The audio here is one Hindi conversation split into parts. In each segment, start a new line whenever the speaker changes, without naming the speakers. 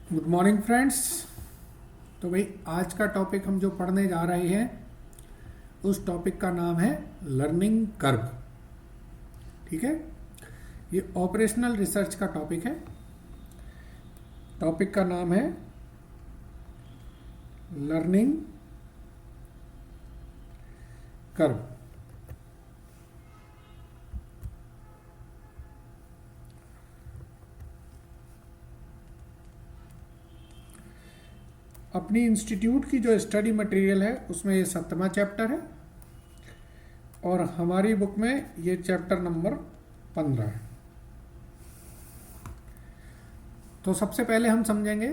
Good morning friends. तो भाई आज का टॉपिक हम जो पढ़ने जा रहे हैं उस टॉपिक का नाम है लर्निंग कर्व। ठीक है, ये ऑपरेशनल रिसर्च का टॉपिक है। टॉपिक का नाम है लर्निंग कर्व। अपनी इंस्टीट्यूट की जो स्टडी मटेरियल है उसमें ये 7वां चैप्टर है और हमारी बुक में ये चैप्टर नंबर 15 है। तो सबसे पहले हम समझेंगे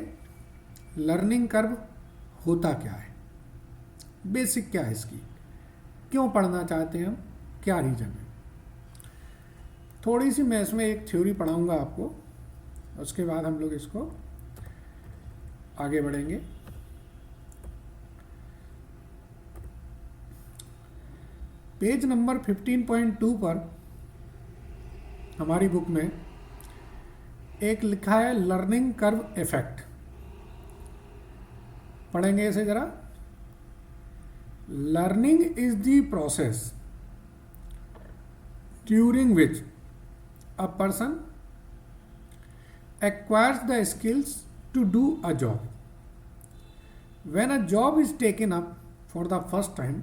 लर्निंग कर्व होता क्या है, बेसिक क्या है इसकी, क्यों पढ़ना चाहते हैं हम, क्या रीज़न है। थोड़ी सी मैं इसमें एक थ्योरी पढ़ाऊंगा आपको, उसके बाद हम लोग इसको आगे बढ़ेंगे। पेज नंबर 15.2 पर हमारी बुक में एक लिखा है लर्निंग कर्व इफेक्ट। पढ़ेंगे इसे जरा। Learning is the process during which a person acquires the skills to do a job. When a job is taken up for the first time,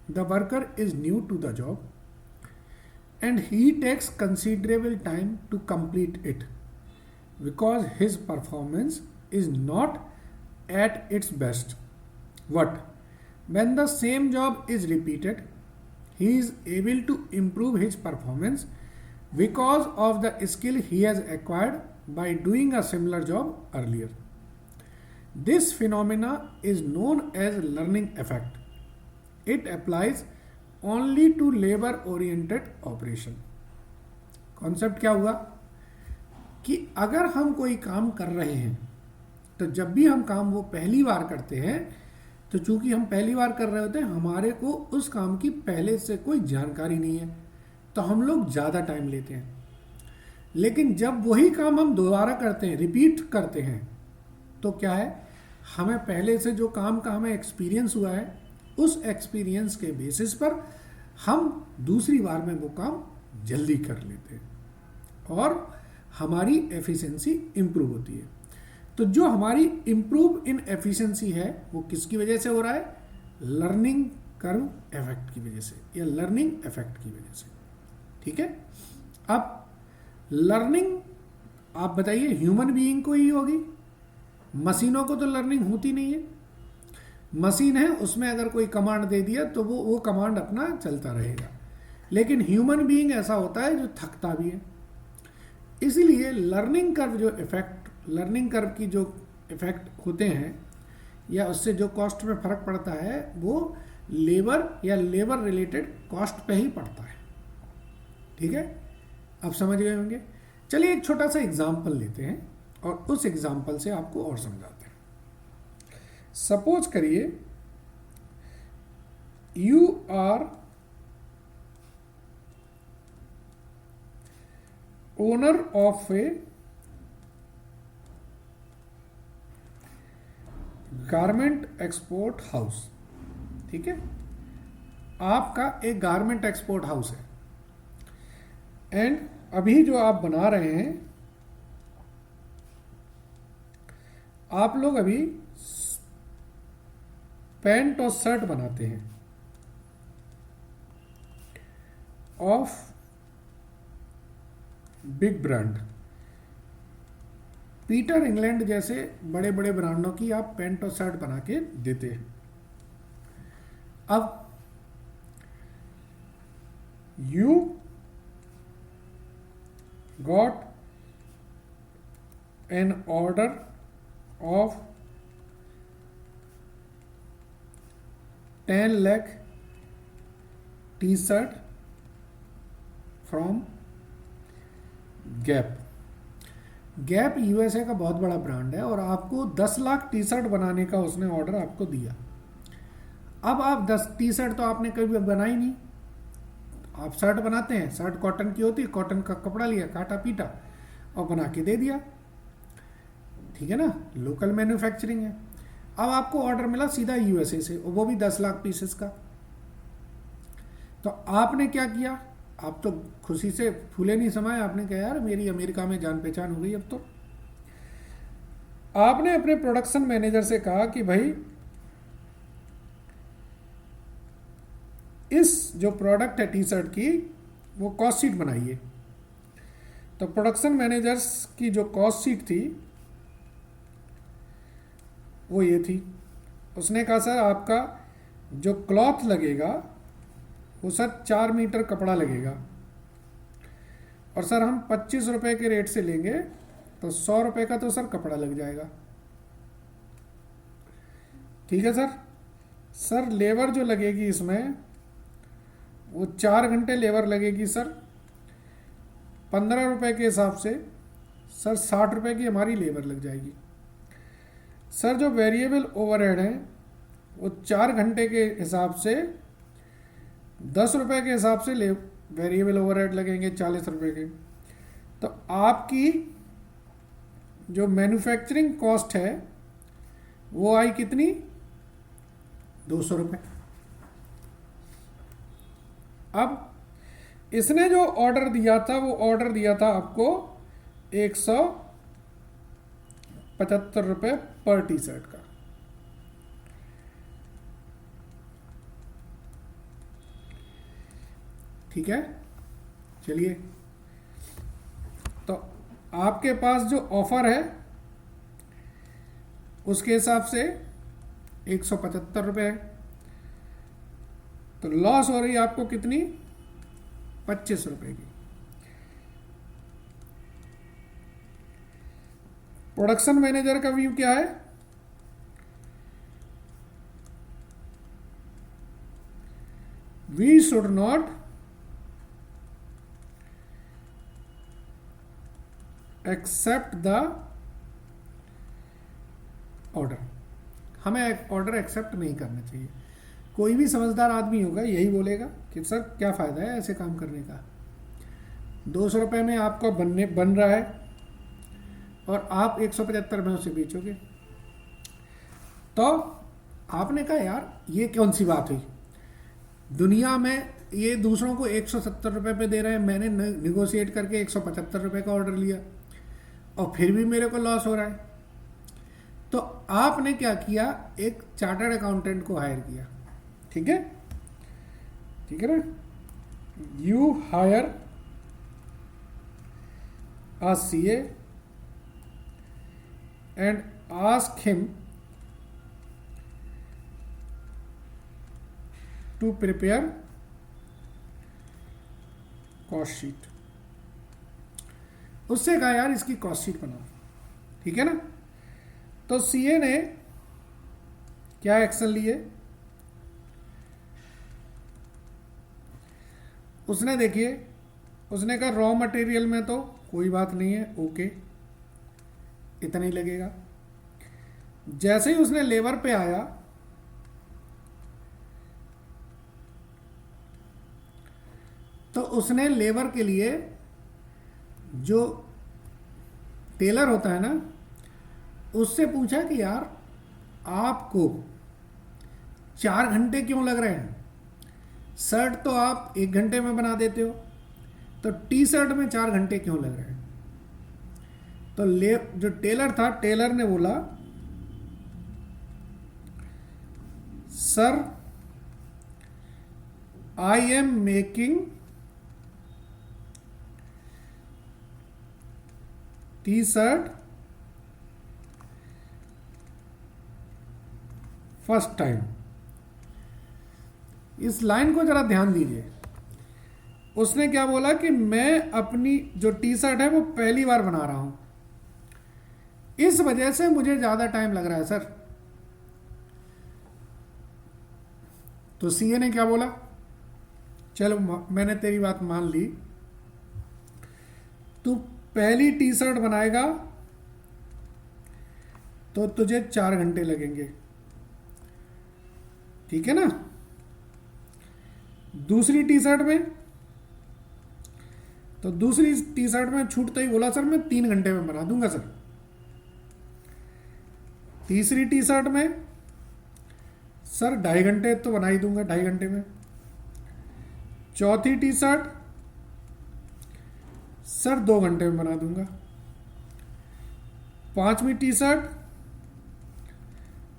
the worker is new to the job and he takes considerable time to complete it because his performance is not at its best. But when the same job is repeated, he is able to improve his performance because of the skill he has acquired by doing a similar job earlier. This phenomena is known as learning effect. It applies only to labor oriented operation. Concept क्या हुआ कि अगर हम कोई काम कर रहे हैं तो जब भी हम काम वो पहली बार करते हैं तो चूंकि हम पहली बार कर रहे होते हैं, हमारे को उस काम की पहले से कोई जानकारी नहीं है, तो हम लोग ज़्यादा टाइम लेते हैं। लेकिन जब वही काम हम दोबारा करते हैं, रिपीट करते हैं, तो क्या है, हमें पहले से जो काम का हमें एक्सपीरियंस हुआ है उस एक्सपीरियंस के बेसिस पर हम दूसरी बार में वो काम जल्दी कर लेते हैं और हमारी एफिशिएंसी इम्प्रूव होती है। तो जो हमारी इम्प्रूव इन एफिशिएंसी है वो किसकी वजह से हो रहा है? लर्निंग कर्व इफेक्ट की वजह से या लर्निंग इफेक्ट की वजह से। ठीक है, अब लर्निंग आप बताइए ह्यूमन बीइंग को ही होगी, मशीनों को तो लर्निंग होती नहीं है। मशीन है, उसमें अगर कोई कमांड दे दिया तो वो कमांड अपना चलता रहेगा, लेकिन ह्यूमन बीइंग ऐसा होता है जो थकता भी है। इसीलिए लर्निंग कर्व जो इफेक्ट, लर्निंग कर्व की जो इफेक्ट होते हैं या उससे जो कॉस्ट में फर्क पड़ता है वो लेबर या लेबर रिलेटेड कॉस्ट पे ही पड़ता है। ठीक है, अब समझ गए होंगे। चलिए एक छोटा सा एग्जाम्पल लेते हैं और उस एग्जाम्पल से आपको और समझाते हैं। सपोज करिए you are owner of a garment export house. ठीक है, आपका एक गारमेंट एक्सपोर्ट हाउस है एंड अभी जो आप बना रहे हैं, आप लोग अभी पैंट और शर्ट बनाते हैं of big brand, Peter England जैसे बड़े बड़े ब्रांडों की आप पैंट और शर्ट बना के देते हैं। अब you got an order of 10 lakh t-shirt from gap. Gap USA का बहुत बड़ा ब्रांड है और आपको 10 लाख टी शर्ट बनाने का उसने ऑर्डर आपको दिया। अब आप 10 टी शर्ट तो आपने कभी बनाई नहीं। आप शर्ट बनाते हैं, शर्ट कॉटन की होती है, कॉटन का कपड़ा लिया, काटा पीटा और बना के दे दिया। ठीक है ना, लोकल मैन्युफैक्चरिंग है। अब आपको ऑर्डर मिला सीधा यूएसए से, और वो भी 10 लाख पीसेस का। तो आपने क्या किया, आप तो खुशी से फूले नहीं समाये, आपने कहा यार मेरी अमेरिका में जान पहचान हो गई अब तो। आपने अपने प्रोडक्शन मैनेजर से कहा कि भाई इस जो प्रोडक्ट है टी शर्ट की, वो कॉस्ट शीट बनाइए। तो प्रोडक्शन मैनेजर्स की जो कॉस्ट शीट थी वो ये थी। उसने कहा सर आपका जो क्लॉथ लगेगा वो सर 4 मीटर कपड़ा लगेगा, और सर हम 25 रुपए के रेट से लेंगे, तो 100 रुपए का तो सर कपड़ा लग जाएगा। ठीक है सर। सर लेबर जो लगेगी इसमें, वो 4 घंटे लेबर लगेगी सर, 15 रुपए के हिसाब से सर 60 रुपए की हमारी लेबर लग जाएगी। सर जो वेरिएबल ओवरहेड है वो 4 घंटे के हिसाब से 10 रुपए के हिसाब से वेरिएबल ओवरहेड लगेंगे 40 रुपए के। तो आपकी जो मैन्युफैक्चरिंग कॉस्ट है वो आई कितनी, 200 रुपये। अब इसने जो ऑर्डर दिया था वो ऑर्डर दिया था आपको 175 रुपये पर टी शर्ट का। ठीक है, चलिए। तो आपके पास जो ऑफर है उसके हिसाब से 175 रुपये है, तो लॉस हो रही है आपको कितनी, 25 रुपए की। प्रोडक्शन मैनेजर का व्यू क्या है, we should not accept the order, हमें ऑर्डर एक्सेप्ट नहीं करना चाहिए। कोई भी समझदार आदमी होगा यही बोलेगा कि सर क्या फ़ायदा है ऐसे काम करने का, 200 रुपये में आपका बन रहा है और आप 175 में उसे बेचोगे। तो आपने कहा यार ये कौन सी बात हुई, दुनिया में ये दूसरों को 170 रुपये पे दे रहे हैं, मैंने निगोशिएट करके 175 रुपये का ऑर्डर लिया और फिर भी मेरे को लॉस हो रहा है। तो आपने क्या किया, एक चार्टर्ड अकाउंटेंट को हायर किया। ठीक है, ठीक है ना, you hire a CA and ask him to prepare cost sheet. उससे कहा यार इसकी कॉस्ट शीट बनाओ। ठीक है ना, तो सीए ने क्या एक्शन लिए, उसने देखिए, उसने कहा रॉ मटेरियल में तो कोई बात नहीं है, ओके इतना ही लगेगा। जैसे ही उसने लेबर पे आया, तो उसने लेबर के लिए, जो टेलर होता है ना, उससे पूछा कि यार आपको 4 घंटे क्यों लग रहे हैं, शर्ट तो आप 1 घंटे में बना देते हो, तो टी शर्ट में 4 घंटे क्यों लग रहे हैं। तो जो टेलर था, टेलर ने बोला sir I am making tea shirt first time. इस लाइन को जरा ध्यान दीजिए। उसने क्या बोला कि मैं अपनी जो टी शर्ट है वो पहली बार बना रहा हूं, इस वजह से मुझे ज्यादा टाइम लग रहा है सर। तो सीए ने क्या बोला, चलो मैंने तेरी बात मान ली, तू पहली टी शर्ट बनाएगा तो तुझे 4 घंटे लगेंगे, ठीक है ना। दूसरी टी शर्ट में, तो दूसरी टी शर्ट में छूटते ही बोला सर मैं 3 घंटे में बना दूंगा सर। तीसरी टी शर्ट में सर 2.5 घंटे तो बना ही दूंगा, 2.5 घंटे में। चौथी टी शर्ट सर 2 घंटे में बना दूंगा। पांचवी टी शर्ट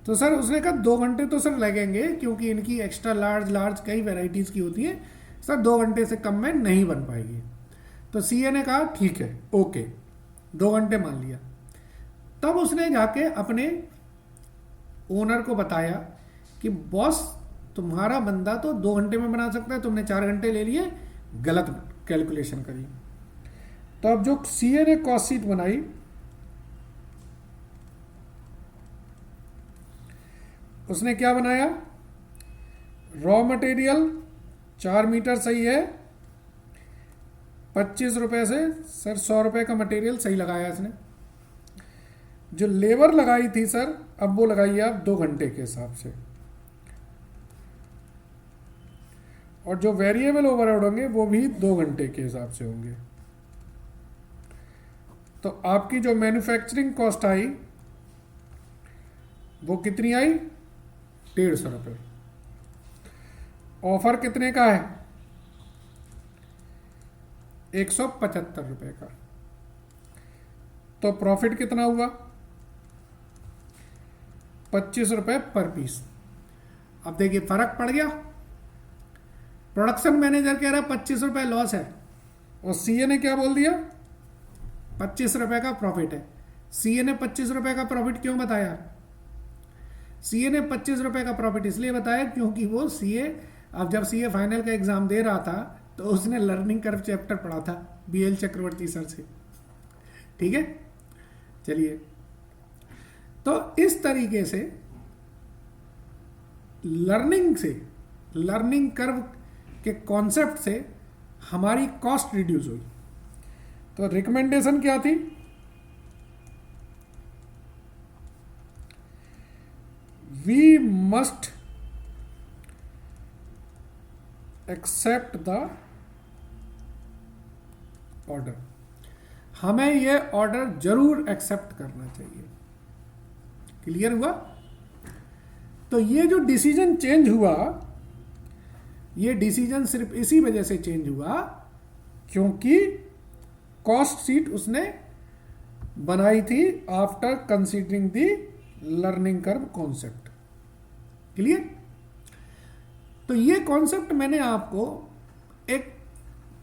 तो सर उसने कहा 2 घंटे तो सर लगेंगे, क्योंकि इनकी एक्स्ट्रा लार्ज लार्ज कई वेराइटीज की होती है सर, 2 घंटे से कम में नहीं बन पाएगी। तो सीए ने कहा ठीक है, ओके, 2 घंटे मान लिया। तब उसने जाके अपने ओनर को बताया कि बॉस तुम्हारा बंदा तो 2 घंटे में बना सकता है, तुमने 4 घंटे ले लिए, गलत कैलकुलेशन करी। तो अब जो सीए ने कॉस्ट शीट बनाई, उसने क्या बनाया, रॉ मटेरियल 4 मीटर सही है, 25 रुपए से सर 100 रुपए का मटेरियल सही लगाया इसने। जो लेबर लगाई थी सर, अब वो लगाई आप 2 घंटे के हिसाब से, और जो वेरिएबल ओवरहेड होंगे वो भी 2 घंटे के हिसाब से होंगे। तो आपकी जो मैन्युफैक्चरिंग कॉस्ट आई वो कितनी आई, 150 रुपये। ऑफर कितने का है, 175 रुपये का। तो प्रॉफिट कितना हुआ, 25 रुपये पर पीस। अब देखिए फर्क पड़ गया, प्रोडक्शन मैनेजर कह रहा है 25 रुपये लॉस है, और सीए ने क्या बोल दिया, 25 रुपये का प्रॉफिट है। सीए ने 25 रुपये का प्रॉफिट क्यों बताया, सीए ने 25 रुपये का प्रॉफिट इसलिए बताया क्योंकि वो सीए, अब जब सीए फाइनल का एग्जाम दे रहा था तो उसने लर्निंग कर्व चैप्टर पढ़ा था बीएल चक्रवर्ती सर से, ठीक है। चलिए, तो इस तरीके से लर्निंग कर्व के कॉन्सेप्ट से हमारी कॉस्ट रिड्यूस हुई। तो रिकमेंडेशन क्या थी, we must accept the order, हमें यह ऑर्डर जरूर एक्सेप्ट करना चाहिए। क्लियर हुआ। तो ये जो डिसीजन चेंज हुआ, ये डिसीजन सिर्फ इसी वजह से चेंज हुआ क्योंकि कॉस्ट शीट उसने बनाई थी after considering the learning curve concept. Clear. तो ये कॉन्सेप्ट मैंने आपको एक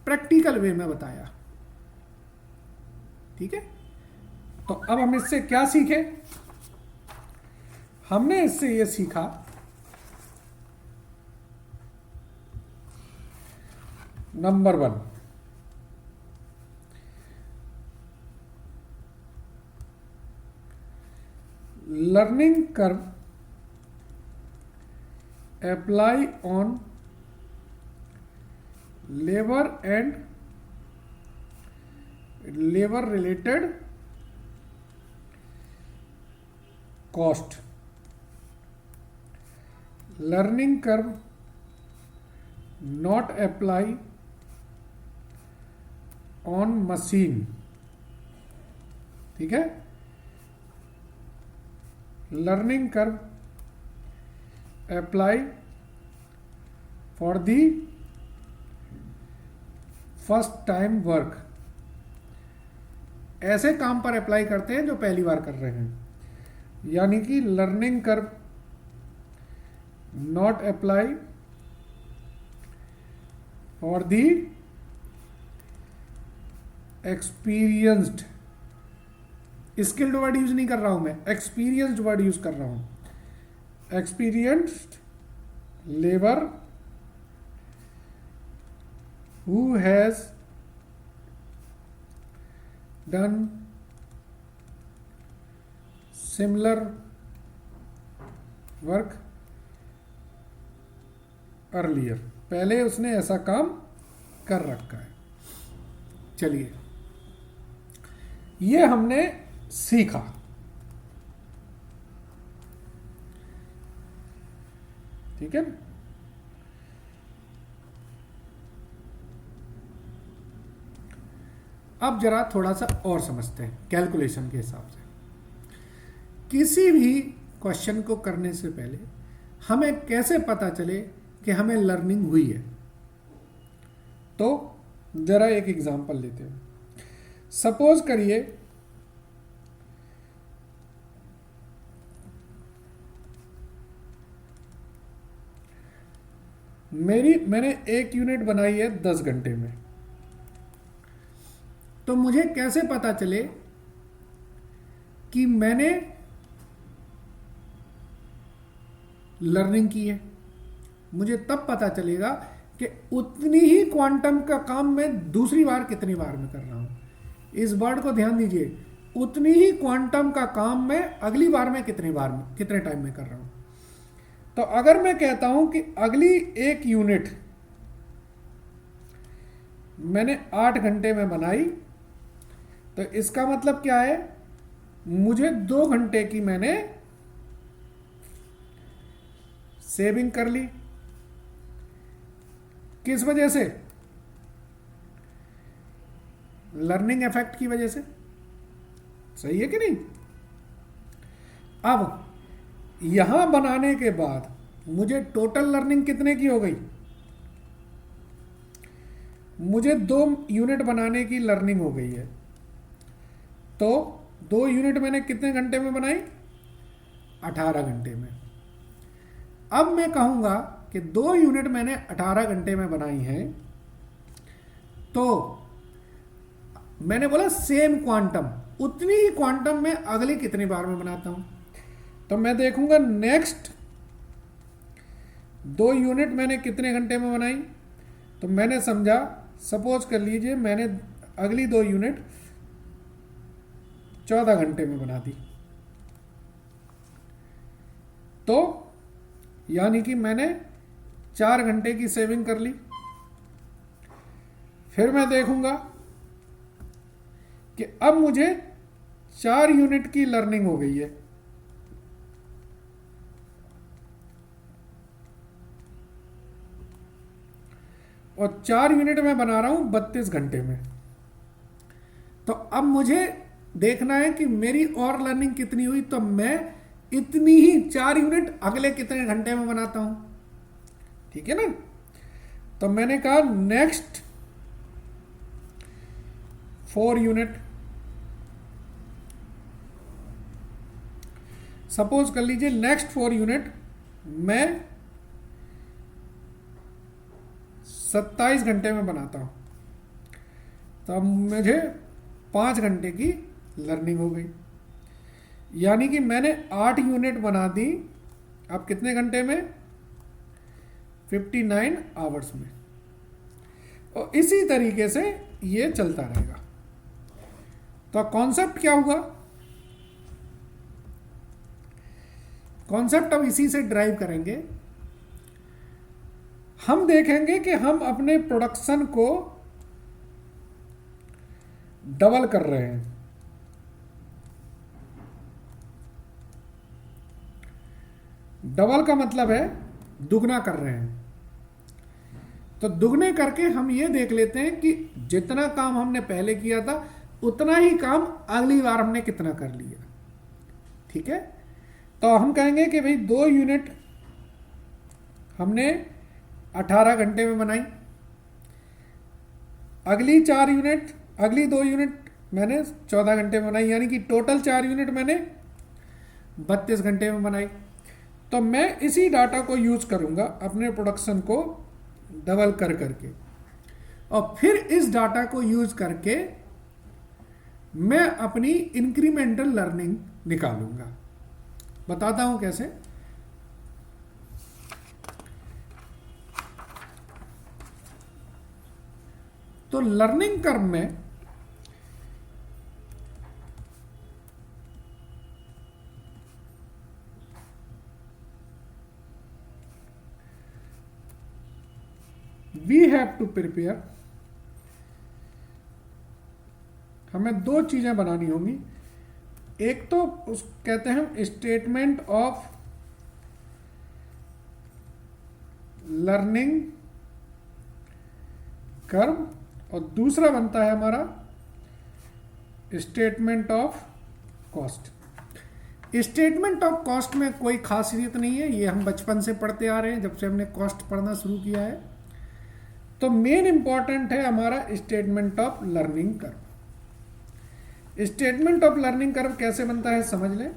प्रैक्टिकल वे में बताया, ठीक है। तो अब हम इससे क्या सीखे, हमने इससे ये सीखा number 1, learning curve apply on labor and labor related cost. Learning curve not apply on machine, ठीक है। Learning curve apply for the first time work, ऐसे काम पर अप्लाई करते हैं जो पहली बार कर रहे हैं। यानी कि learning curve not apply for the experienced, skilled word use नहीं कर रहा हूं मैं, एक्सपीरियंस्ड वर्ड यूज कर रहा हूं। experienced labor who has done similar work earlier, पहले उसने ऐसा काम कर रखा है। चलिए, ये हमने सीखा। ठीक है। अब जरा थोड़ा सा और समझते हैं कैलकुलेशन के हिसाब से। किसी भी क्वेश्चन को करने से पहले हमें कैसे पता चले कि हमें लर्निंग हुई है। तो जरा एक एग्जांपल लेते हैं। सपोज करिए मैंने एक यूनिट बनाई है 10 घंटे में। तो मुझे कैसे पता चले कि मैंने लर्निंग की है? मुझे तब पता चलेगा कि उतनी ही क्वांटम का काम मैं दूसरी बार कितनी बार में कर रहा हूं। इस वर्ड को ध्यान दीजिए, उतनी ही क्वांटम का काम मैं अगली बार में कितने टाइम में कर रहा हूं। तो अगर मैं कहता हूं कि अगली एक यूनिट मैंने 8 घंटे में बनाई, तो इसका मतलब क्या है? मुझे 2 घंटे की मैंने सेविंग कर ली। किस वजह से? लर्निंग इफेक्ट की वजह से। सही है कि नहीं? अब यहां बनाने के बाद मुझे टोटल लर्निंग कितने की हो गई? मुझे 2 यूनिट बनाने की लर्निंग हो गई है। तो 2 यूनिट मैंने कितने घंटे में बनाई? 18 घंटे में। अब मैं कहूंगा कि 2 यूनिट मैंने 18 घंटे में बनाई हैं, तो मैंने बोला सेम क्वांटम, उतनी ही क्वांटम में अगली कितनी बार में बनाता हूं। तो मैं देखूंगा नेक्स्ट 2 यूनिट मैंने कितने घंटे में बनाई। तो मैंने समझा, सपोज कर लीजिए मैंने अगली 2 यूनिट 14 घंटे में बना दी। तो यानी कि मैंने 4 घंटे की सेविंग कर ली। फिर मैं देखूंगा कि अब मुझे 4 यूनिट की लर्निंग हो गई है। और 4 यूनिट मैं बना रहा हूं 32 घंटे में। तो अब मुझे देखना है कि मेरी और लर्निंग कितनी हुई, तो मैं इतनी ही 4 यूनिट अगले कितने घंटे में बनाता हूं। ठीक है ना? तो मैंने कहा नेक्स्ट 4 यूनिट। सपोज कर लीजिए नेक्स्ट 4 यूनिट मैं 27 घंटे में बनाता हूं। तो अब मुझे 5 घंटे की लर्निंग हो गई। यानी कि मैंने 8 यूनिट बना दी। अब कितने घंटे में? 59 आवर्स में। और इसी तरीके से ये चलता रहेगा। तो कॉन्सेप्ट क्या होगा? कॉन्सेप्ट अब इसी से ड्राइव करेंगे। हम देखेंगे कि हम अपने प्रोडक्शन को डबल कर रहे हैं। डबल का मतलब है दुगना कर रहे हैं। तो दुगने करके हम ये देख लेते हैं कि जितना काम हमने पहले किया था उतना ही काम अगली बार हमने कितना कर लिया। ठीक है? तो हम कहेंगे कि भाई 2 यूनिट हमने 18 घंटे में बनाई। अगली 2 यूनिट मैंने 14 घंटे में बनाई। यानी कि टोटल 4 यूनिट मैंने 32 घंटे में बनाई। तो मैं इसी डाटा को यूज करूंगा अपने प्रोडक्शन को डबल कर करके, और फिर इस डाटा को यूज करके मैं अपनी इंक्रीमेंटल लर्निंग निकालूंगा। बताता हूं कैसे। तो लर्निंग कर्व में वी हैव टू प्रिपेयर, हमें 2 चीजें बनानी होंगी। एक तो उस कहते हैं स्टेटमेंट ऑफ लर्निंग कर्व, और दूसरा बनता है हमारा statement of cost. Statement of cost में कोई खासियत नहीं है, ये हम बचपन से पढ़ते आ रहे हैं, जब से हमने कॉस्ट पढ़ना शुरू किया है। तो मेन इंपॉर्टेंट है हमारा statement of learning curve. Statement of learning curve कैसे बनता है समझ लें।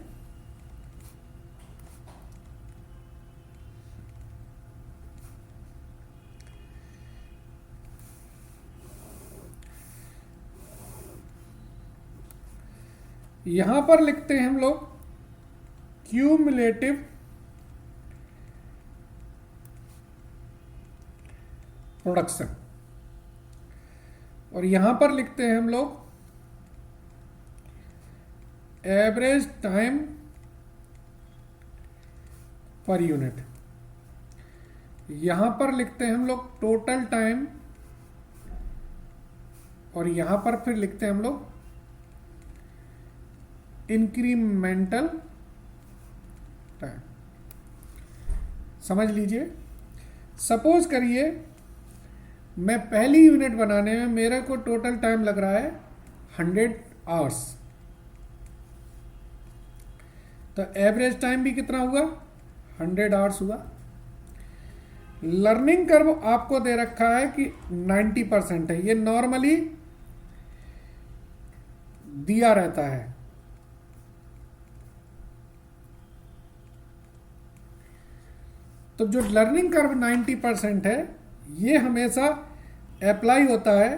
यहां पर लिखते हैं हम लोग क्यूमुलेटिव प्रोडक्शन, और यहां पर लिखते हैं हम लोग एवरेज टाइम पर यूनिट। यहां पर लिखते हैं हम लोग टोटल टाइम, और यहां पर फिर लिखते हैं हम लोग इंक्रीमेंटल टाइम। समझ लीजिए, सपोज करिए मैं पहली यूनिट बनाने में मेरे को टोटल टाइम लग रहा है 100 आवर्स, तो एवरेज टाइम भी कितना हुआ 100 आवर्स हुआ। लर्निंग कर्व आपको दे रखा है कि 90% है, ये नॉर्मली दिया रहता है। तो जो लर्निंग कर्व 90% है ये हमेशा अप्लाई होता है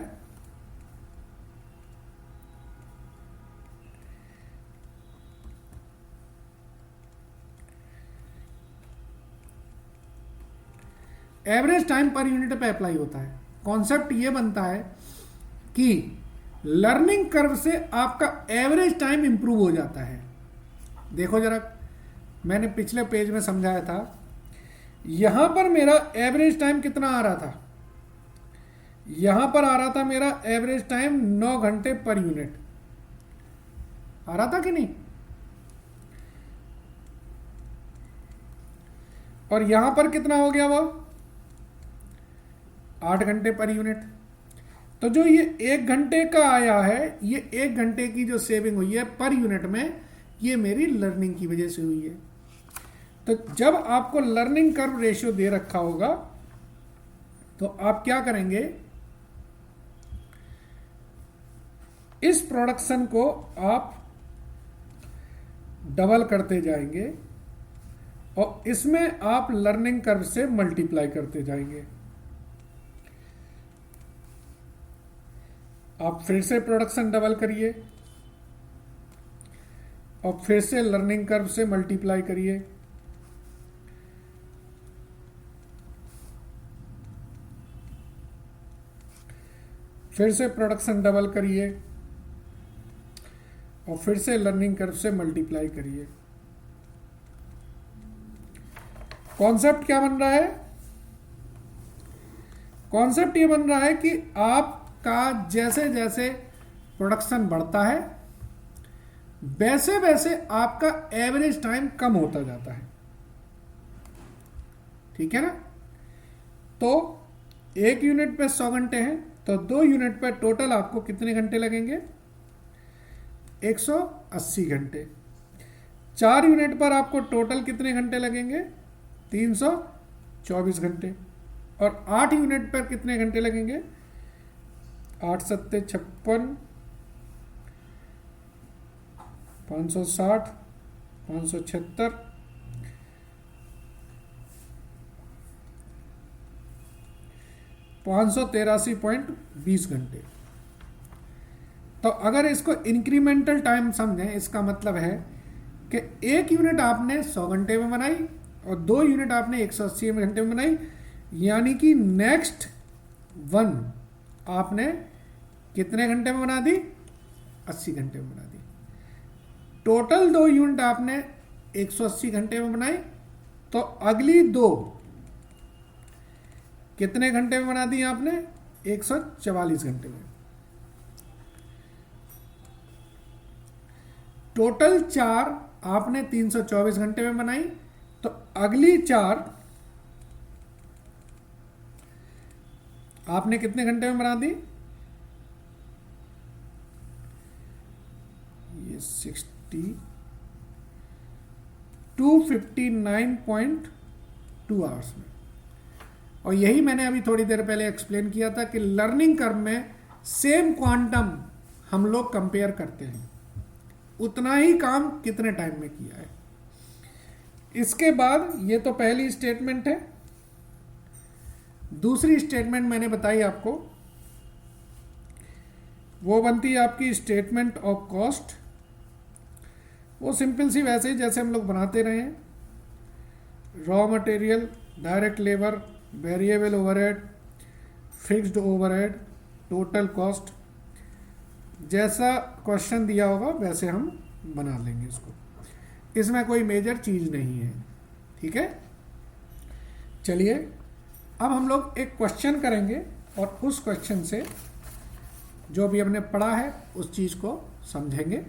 एवरेज टाइम पर यूनिट पे अप्लाई होता है। कॉन्सेप्ट ये बनता है कि लर्निंग कर्व से आपका एवरेज टाइम इंप्रूव हो जाता है। देखो जरा, मैंने पिछले पेज में समझाया था, यहां पर मेरा एवरेज टाइम कितना आ रहा था, यहां पर आ रहा था मेरा एवरेज टाइम 9 घंटे पर यूनिट आ रहा था कि नहीं, और यहां पर कितना हो गया वो 8 घंटे पर यूनिट। तो जो ये 1 घंटे का आया है, ये 1 घंटे की जो सेविंग हुई है पर यूनिट में, ये मेरी लर्निंग की वजह से हुई है। तो जब आपको लर्निंग कर्व रेशियो दे रखा होगा तो आप क्या करेंगे, इस प्रोडक्शन को आप डबल करते जाएंगे और इसमें आप लर्निंग कर्व से मल्टीप्लाई करते जाएंगे। आप फिर से प्रोडक्शन डबल करिए और फिर से लर्निंग कर्व से मल्टीप्लाई करिए। फिर से प्रोडक्शन डबल करिए और फिर से लर्निंग कर्व से मल्टीप्लाई करिए। कॉन्सेप्ट क्या बन रहा है, कॉन्सेप्ट ये बन रहा है कि आपका जैसे जैसे प्रोडक्शन बढ़ता है वैसे वैसे आपका एवरेज टाइम कम होता जाता है। ठीक है ना। तो 1 यूनिट पे 100 घंटे हैं, तो 2 यूनिट पे टोटल आपको कितने घंटे लगेंगे 180 घंटे। 4 यूनिट पर आपको टोटल कितने घंटे लगेंगे 324 घंटे। और 8 यूनिट पर कितने घंटे लगेंगे 8 सत्ते 56, 560, 576, 583.20 घंटे। तो अगर इसको इंक्रीमेंटल टाइम समझें, इसका मतलब है कि 1 यूनिट आपने 100 घंटे में बनाई और 2 यूनिट आपने 180 घंटे में बनाई, यानी कि नेक्स्ट 1 आपने कितने घंटे में बना दी 80 घंटे में बना दी। टोटल 2 यूनिट आपने 180 घंटे में बनाई, तो अगली 2 कितने घंटे में बना दी आपने 144 घंटे में। टोटल 4 आपने 324 घंटे में बनाई, तो अगली 4 आपने कितने घंटे में बना दी, ये 60, 259.2 आवर्स में। और यही मैंने अभी थोड़ी देर पहले एक्सप्लेन किया था कि लर्निंग कर्व में सेम क्वांटम हम लोग कंपेयर करते हैं, उतना ही काम कितने टाइम में किया है। इसके बाद ये तो पहली स्टेटमेंट है। दूसरी स्टेटमेंट मैंने बताई आपको, वो बनती है आपकी स्टेटमेंट ऑफ कॉस्ट। वो सिंपल सी वैसे ही जैसे हम लोग बनाते रहे हैं, raw material, direct labour, variable overhead, fixed overhead, total cost, जैसा क्वेश्चन दिया होगा वैसे हम बना लेंगे इसको। इसमें कोई मेजर चीज़ नहीं है, ठीक है। चलिए अब हम लोग एक क्वेश्चन करेंगे और उस क्वेश्चन से जो भी हमने पढ़ा है उस चीज़ को समझेंगे।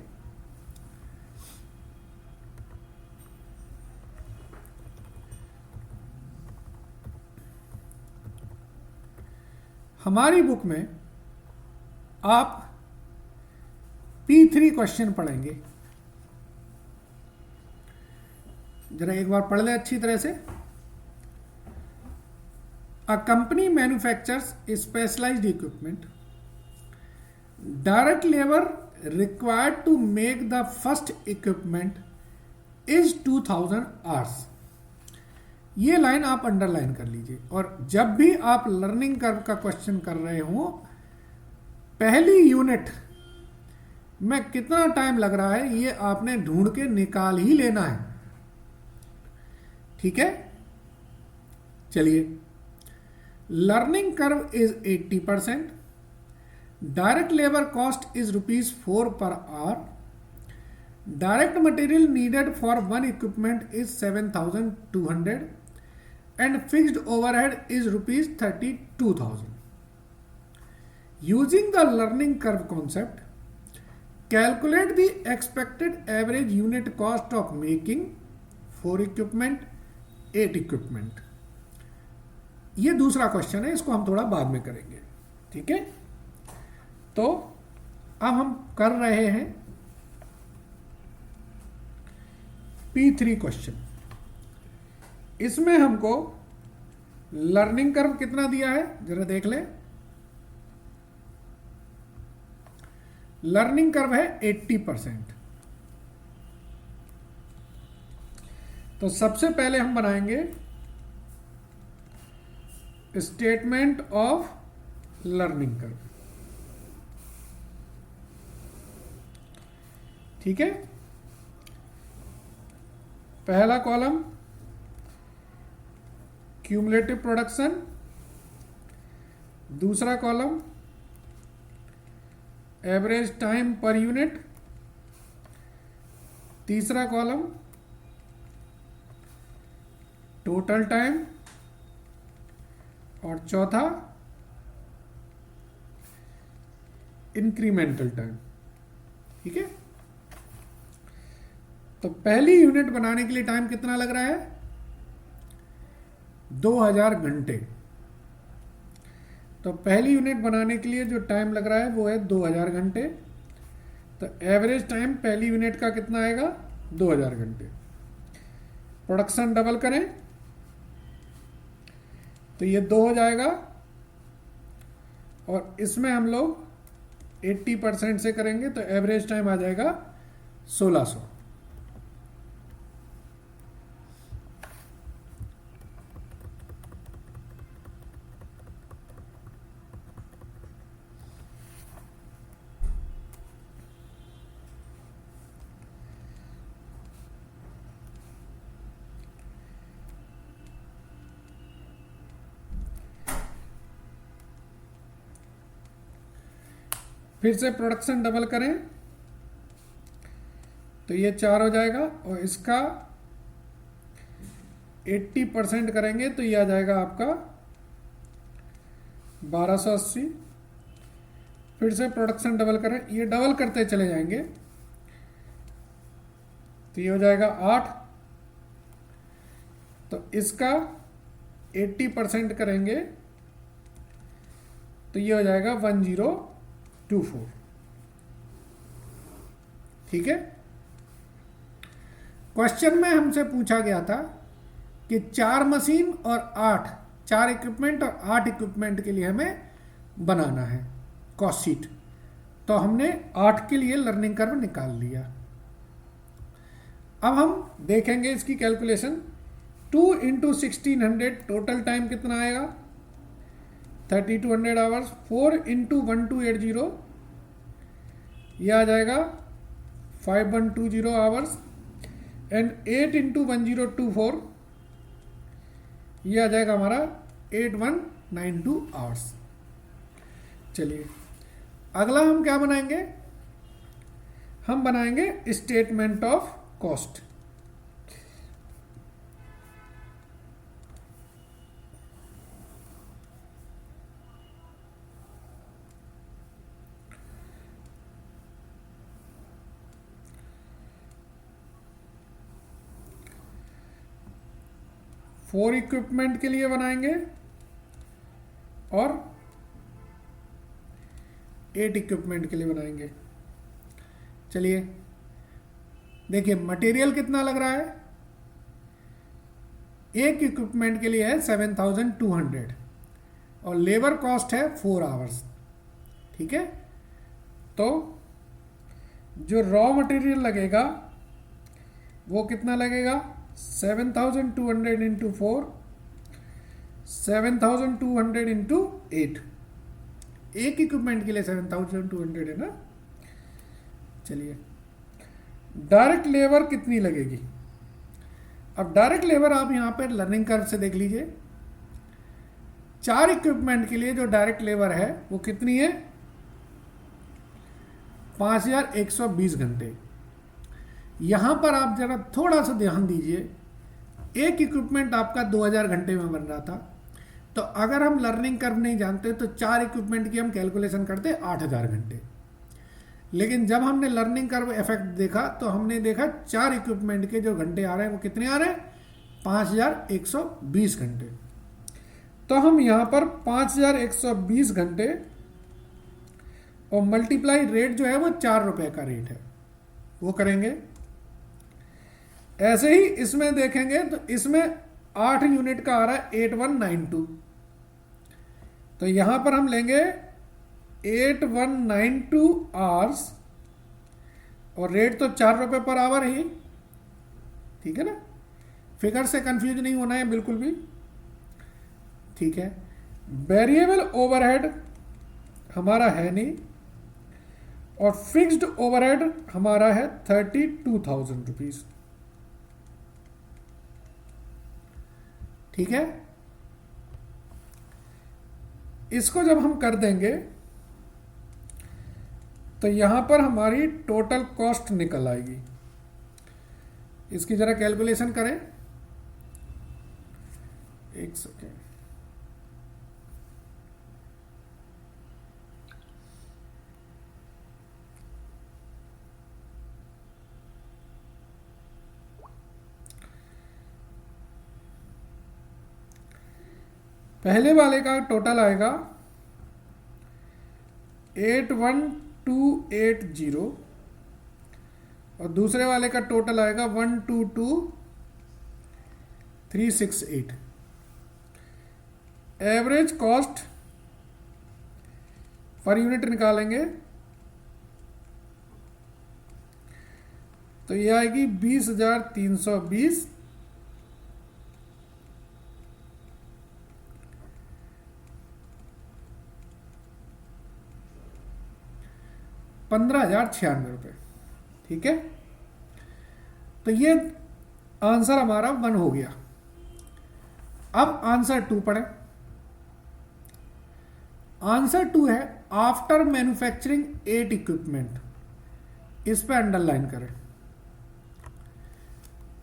हमारी बुक में आप P3 क्वेश्चन पढ़ेंगे, जरा एक बार पढ़ ले अच्छी तरह से। A company manufactures specialized equipment, direct labour required to make the first equipment is 2000 hours. ये लाइन आप अंडरलाइन कर लीजिए, और जब भी आप लर्निंग कर्व का क्वेश्चन कर रहे हो, पहली यूनिट में कितना टाइम लग रहा है ये आपने ढूंढ के निकाल ही लेना है, ठीक है। चलिए, learning curve is 80%, direct labour cost is ₹4 per hour, direct material needed for one equipment is 7200 and fixed overhead is ₹32,000. Using the learning curve concept, calculate the expected average unit cost of making 4 equipment, 8 equipment. ये दूसरा क्वेश्चन है, इसको हम थोड़ा बाद में करेंगे, ठीक है। तो अब हम कर रहे हैं P3 क्वेश्चन। इसमें हमको लर्निंग कर्व कितना दिया है जरा देख ले। लर्निंग कर्व है 80%। तो सबसे पहले हम बनाएंगे स्टेटमेंट ऑफ लर्निंग कर्व, ठीक है। पहला कॉलम क्यूमुलेटिव प्रोडक्शन, दूसरा column average time per unit, तीसरा कॉलम टोटल टाइम, और चौथा इंक्रीमेंटल टाइम, ठीक है। तो पहली यूनिट बनाने के लिए टाइम कितना लग रहा है? 2000 घंटे। तो पहली यूनिट बनाने के लिए जो टाइम लग रहा है वो है 2000 घंटे। तो एवरेज टाइम पहली यूनिट का कितना आएगा? 2000 घंटे। प्रोडक्शन डबल करें तो ये 2 हो जाएगा, और इसमें हम लोग 80% से करेंगे तो एवरेज टाइम आ जाएगा 1600। फिर से प्रोडक्शन डबल करें तो ये 4 हो जाएगा, और इसका 80% करेंगे तो ये आ जाएगा आपका 1280। फिर से प्रोडक्शन डबल करें, ये डबल करते चले जाएंगे तो ये हो जाएगा 8। तो इसका 80% करेंगे तो ये हो जाएगा 1024, ठीक है। क्वेश्चन में हमसे पूछा गया था कि 4 मशीन और 4 इक्विपमेंट और 8 इक्विपमेंट के लिए हमें बनाना है कॉस्ट शीट। तो हमने 8 के लिए लर्निंग कर्व निकाल लिया। अब हम देखेंगे इसकी कैलकुलेशन। 2 इंटू 1600 टोटल टाइम कितना आएगा, 3200 आवर्स। 4 इंटू 1280 ये आ जाएगा 5120 आवर्स। एंड 8 इंटू 1024 ये आ जाएगा हमारा 8192 आवर्स। चलिए अगला हम क्या बनाएंगे, हम बनाएंगे statement of cost. Four equipment के लिए बनाएंगे और 8 इक्विपमेंट के लिए बनाएंगे। चलिए देखिए मटेरियल कितना लग रहा है, एक इक्विपमेंट के लिए है 7200 और लेबर कॉस्ट है 4 आवर्स। ठीक है, तो जो रॉ मटेरियल लगेगा वो कितना लगेगा, 7200 इंटू 4, 7200 इंटू 8। एक इक्विपमेंट के लिए 7200 है ना। चलिए डायरेक्ट लेबर कितनी लगेगी। अब डायरेक्ट लेबर आप यहां पर लर्निंग कर्व से देख लीजिए। 4 इक्विपमेंट के लिए जो डायरेक्ट लेबर है वो कितनी है, 5120 घंटे। यहां पर आप जरा थोड़ा सा ध्यान दीजिए, एक इक्विपमेंट आपका 2000 घंटे में बन रहा था, तो अगर हम लर्निंग कर्व नहीं जानते तो 4 इक्विपमेंट की हम कैलकुलेशन करते 8000 घंटे। लेकिन जब हमने लर्निंग कर्व इफेक्ट देखा तो हमने देखा 4 इक्विपमेंट के जो घंटे आ रहे हैं वो कितने आ रहे हैं, 5120 घंटे। तो हम यहां पर 5120 घंटे और मल्टीप्लाई रेट जो है वो 4 रुपए का रेट है वो करेंगे। ऐसे ही इसमें देखेंगे तो इसमें 8 यूनिट का आ रहा है 8192। तो यहां पर हम लेंगे 8192 आवर्स और रेट तो 4 रुपए पर आवर ही। ठीक है ना, फिगर से कंफ्यूज नहीं होना है बिल्कुल भी। ठीक है, वेरिएबल ओवरहेड हमारा है नहीं और फिक्स्ड ओवरहेड हमारा है 32,000 रुपीज। ठीक है, इसको जब हम कर देंगे तो यहां पर हमारी टोटल कॉस्ट निकल आएगी। इसकी जरा कैलकुलेशन करें, एक सेकेंड। पहले वाले का टोटल आएगा 81280 और दूसरे वाले का टोटल आएगा 122368। एवरेज कॉस्ट पर यूनिट निकालेंगे तो ये आएगी 20,320 15,096 रुपये। ठीक है, तो ये आंसर हमारा 1 हो गया। अब आंसर 2 पढ़े। आंसर 2 है आफ्टर मैन्युफैक्चरिंग 8 इक्विपमेंट। इस पे अंडरलाइन करें।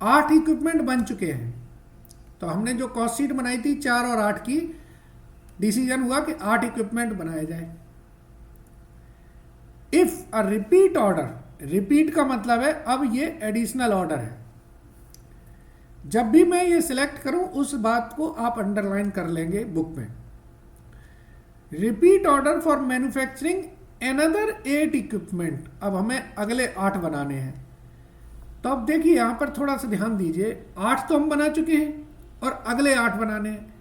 8 इक्विपमेंट बन चुके हैं, तो हमने जो कॉस्ट शीट बनाई थी 4 और 8 की, डिसीजन हुआ कि 8 इक्विपमेंट बनाया जाए। If a repeat order, repeat का मतलब है अब ये एडिशनल ऑर्डर है। जब भी मैं ये सिलेक्ट करूं उस बात को आप अंडरलाइन कर लेंगे बुक में। Repeat order for manufacturing another 8 equipment. अब हमें अगले 8 बनाने हैं। तो अब देखिए यहां पर थोड़ा सा ध्यान दीजिए, 8 तो हम बना चुके हैं और अगले 8 बनाने हैं।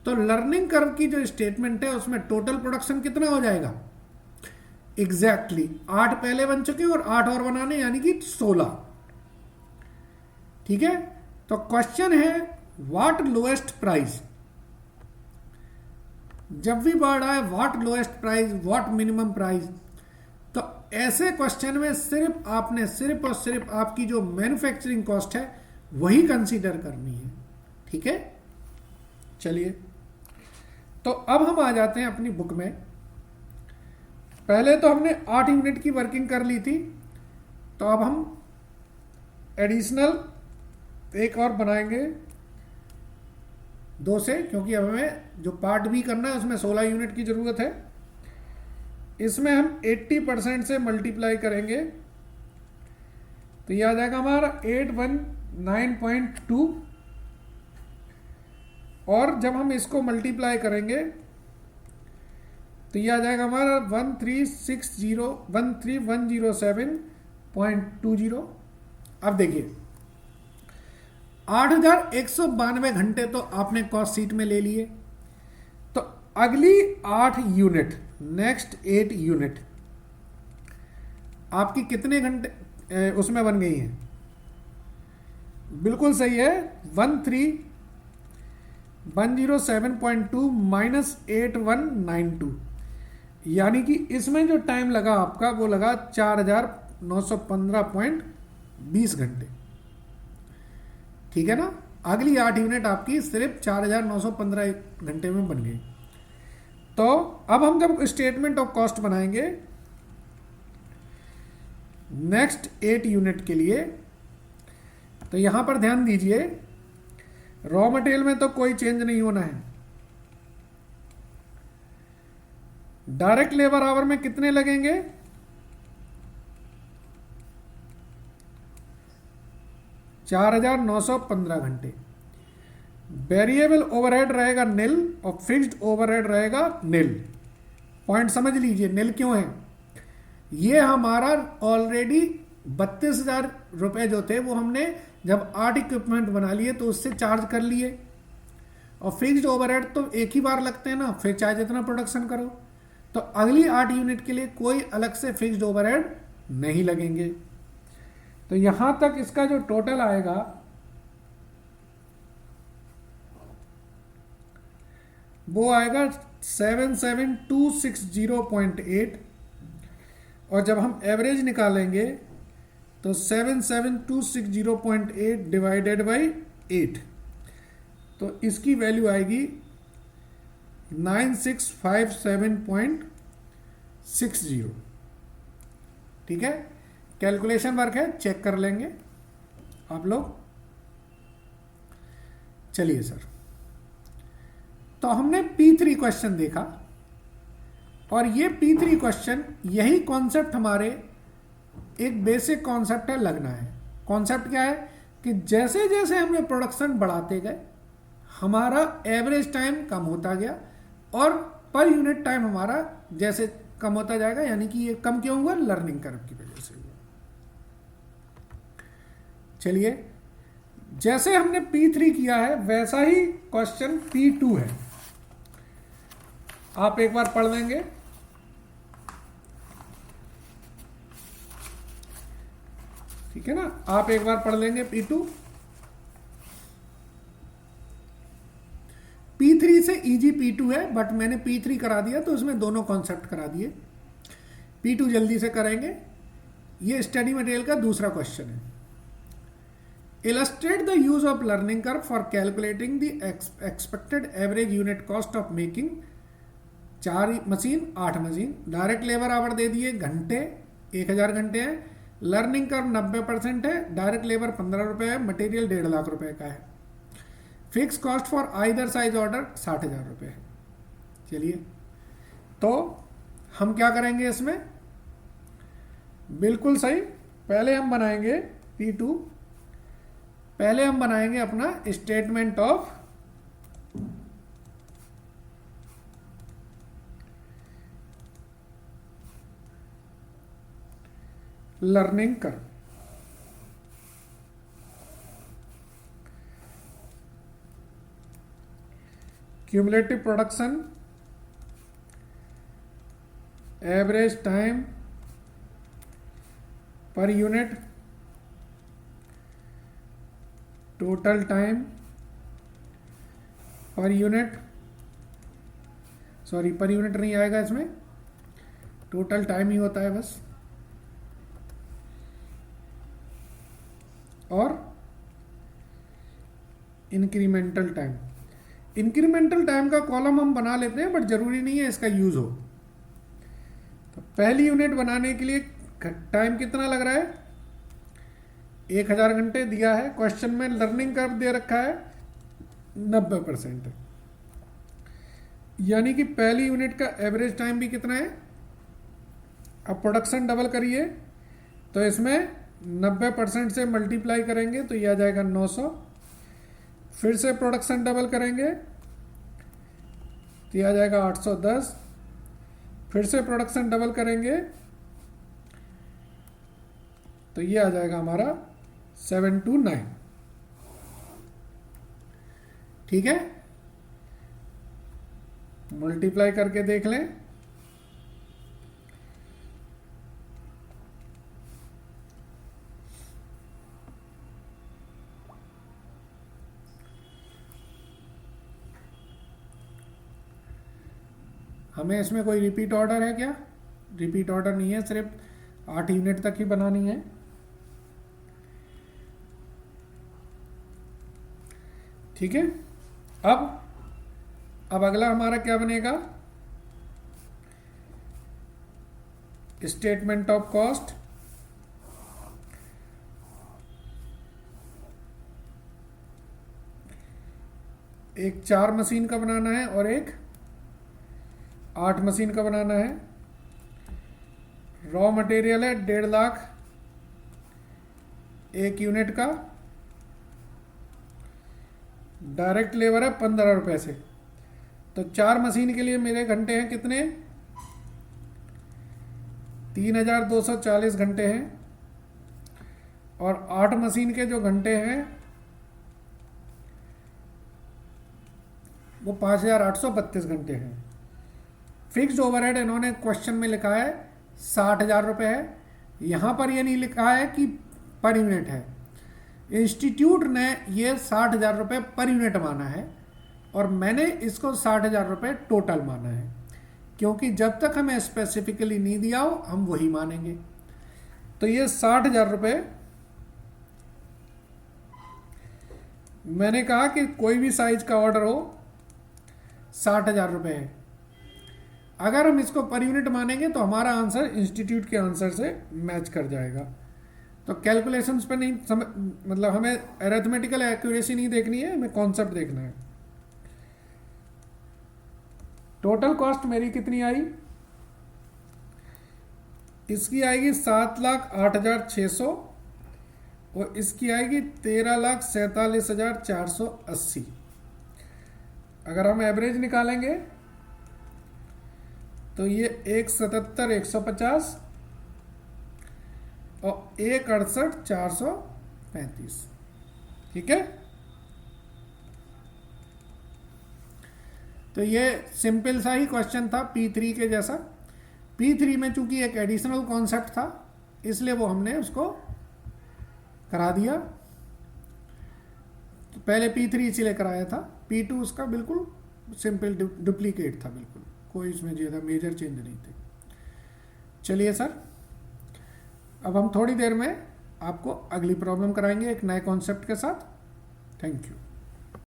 तो लर्निंग कर्व की जो स्टेटमेंट है उसमें टोटल प्रोडक्शन कितना हो जाएगा? एग्जैक्टली 8 पहले बन चुके हैं और 8 और बनाने, यानी कि 16। ठीक है, तो क्वेश्चन है व्हाट लोएस्ट प्राइस। जब भी वर्ड आए what lowest price, what minimum price, तो ऐसे क्वेश्चन में सिर्फ आपने सिर्फ और सिर्फ आपकी जो मैन्युफैक्चरिंग कॉस्ट है वही कंसीडर करनी है। ठीक है, चलिए तो अब हम आ जाते हैं अपनी बुक में। पहले तो हमने 8 यूनिट की वर्किंग कर ली थी, तो अब हम एडिशनल एक और बनाएंगे 2 से, क्योंकि अब हमें जो पार्ट भी करना है उसमें 16 यूनिट की ज़रूरत है। इसमें हम 80% से मल्टीप्लाई करेंगे तो ये आ जाएगा हमारा 819.2, और जब हम इसको मल्टीप्लाई करेंगे तो ये आ जाएगा हमारा 13107.20। अब देखिए 8192 घंटे तो आपने कॉस्ट शीट में ले लिए, तो अगली 8 यूनिट, नेक्स्ट 8 यूनिट आपकी कितने घंटे उसमें बन गई हैं? बिल्कुल सही है, 13107.2 माइनस 8192, यानी कि इसमें जो टाइम लगा आपका वो लगा 4915.20 घंटे। ठीक है ना, अगली 8 यूनिट आपकी सिर्फ 4915 घंटे में बन गई। तो अब हम जब स्टेटमेंट ऑफ कॉस्ट बनाएंगे नेक्स्ट 8 यूनिट के लिए, तो यहां पर ध्यान दीजिए रॉ मटेरियल में तो कोई चेंज नहीं होना है। डायरेक्ट लेबर आवर में कितने लगेंगे? 4915 घंटे। वेरिएबल ओवरहेड रहेगा निल और फिक्स्ड ओवरहेड रहेगा निल। पॉइंट समझ लीजिए, निल क्यों है? ये हमारा ऑलरेडी 32,000 रुपए जो थे वो हमने जब 8 इक्विपमेंट बना लिए तो उससे चार्ज कर लिए, और फिक्स्ड ओवरहेड तो एक ही बार लगते हैं ना, फिर चाहे जितना प्रोडक्शन करो। तो अगली 8 यूनिट के लिए कोई अलग से फिक्स्ड ओवरहेड नहीं लगेंगे। तो यहां तक इसका जो टोटल आएगा वो आएगा 77260.8, और जब हम एवरेज निकालेंगे तो 77260.8 डिवाइडेड बाई 8, तो इसकी वैल्यू आएगी 9657.60। ठीक है, कैलकुलेशन वर्क है, चेक कर लेंगे आप लोग। चलिए सर, तो हमने P3 क्वेश्चन देखा, और ये P3 क्वेश्चन यही कॉन्सेप्ट हमारे एक बेसिक कॉन्सेप्ट है लगना है। कॉन्सेप्ट क्या है कि जैसे जैसे हमने प्रोडक्शन बढ़ाते गए हमारा एवरेज टाइम कम होता गया, और पर यूनिट टाइम हमारा जैसे कम होता जाएगा, यानी कि ये कम क्यों हुआ? लर्निंग कर्व की वजह से हुआ। चलिए, जैसे हमने P3 किया है वैसा ही क्वेश्चन P2 है, आप एक बार पढ़ लेंगे। ठीक है ना, आप एक बार पढ़ लेंगे P2। P3 से इजी P2 है, बट मैंने P3 करा दिया तो उसमें दोनों कॉन्सेप्ट करा दिए। P2 जल्दी से करेंगे। ये स्टडी मटेरियल का दूसरा क्वेश्चन है। Illustrate the use of learning curve for calculating the expected average unit cost of making 4 machine 8 machine. Direct labour hour दे दिए घंटे, 1000 घंटे हैं। लर्निंग कर्व 90% है, डायरेक्ट लेबर 15 रुपए है, मटेरियल 1.5 लाख रुपए का है। Fix cost for either size order 60,000 रुपये है। चलिए, तो हम क्या करेंगे इसमें? बिल्कुल सही, पहले हम बनाएंगे P2, पहले हम बनाएंगे अपना statement of learning curve. Cumulative production, average time per unit, total time per unit, sorry per unit नहीं आएगा इसमें, टोटल टाइम ही होता है बस, और इंक्रीमेंटल टाइम। इंक्रीमेंटल टाइम का कॉलम हम बना लेते हैं बट जरूरी नहीं है इसका यूज हो। तो पहली यूनिट बनाने के लिए टाइम कितना लग रहा है, 1000 घंटे दिया है। क्वेश्चन में लर्निंग कर्व दे रखा है 90%, यानी कि पहली यूनिट का एवरेज टाइम भी कितना है। अब प्रोडक्शन डबल करिए तो इसमें 90% से मल्टीप्लाई करेंगे तो ये आ जाएगा 900। फिर से प्रोडक्शन डबल करेंगे तो ये आ जाएगा 810। फिर से प्रोडक्शन डबल करेंगे तो ये आ जाएगा हमारा 729। ठीक है, मल्टीप्लाई करके देख लें। हमें इसमें कोई रिपीट ऑर्डर है क्या? रिपीट ऑर्डर नहीं है, सिर्फ 8 यूनिट तक ही बनानी है। ठीक है, अब अगला हमारा क्या बनेगा, स्टेटमेंट ऑफ कॉस्ट। एक 4 मशीन का बनाना है और एक 8 मशीन का बनाना है। रॉ मटेरियल है 1.5 लाख एक यूनिट का। डायरेक्ट लेबर है 15 रुपए से। तो 4 मशीन के लिए मेरे घंटे हैं कितने, 3240 घंटे हैं। और 8 मशीन के जो घंटे हैं वो 5832 घंटे हैं। फिक्स्ड ओवरहेड इन्होंने क्वेश्चन में लिखा है 60,000 रुपये है, यहाँ पर ये नहीं लिखा है कि पर यूनिट है। इंस्टीट्यूट ने ये 60,000 रुपये पर यूनिट माना है और मैंने इसको 60,000 रुपये टोटल माना है, क्योंकि जब तक हमें स्पेसिफिकली नहीं दिया हो हम वही मानेंगे। तो ये 60,000 रुपये, मैंने कहा कि कोई भी साइज का ऑर्डर हो 60,000 रुपये है। अगर हम इसको पर यूनिट मानेंगे तो हमारा आंसर इंस्टीट्यूट के आंसर से मैच कर जाएगा। तो कैलकुलेशंस पे नहीं मतलब हमें अरिथमेटिकल एक्यूरेसी नहीं देखनी है, हमें कॉन्सेप्ट देखना है। टोटल कॉस्ट मेरी कितनी आई, इसकी आएगी 7,08,600 और इसकी आएगी 13,47,480। अगर हम एवरेज निकालेंगे तो ये 1,77,150 और 1,68,435। ठीक है, तो ये सिंपल सा ही क्वेश्चन था P3 के जैसा। P3 में चूंकि एक एडिशनल कॉन्सेप्ट था इसलिए वो हमने उसको करा दिया। तो पहले P3 इसीलिए कराया था, P2 उसका बिल्कुल सिंपल डुप्लीकेट था, बिल्कुल कोई इसमें ज़्यादा मेजर चेंज नहीं थे। चलिए सर, अब हम थोड़ी देर में आपको अगली प्रॉब्लम कराएंगे एक नए कॉन्सेप्ट के साथ। Thank you.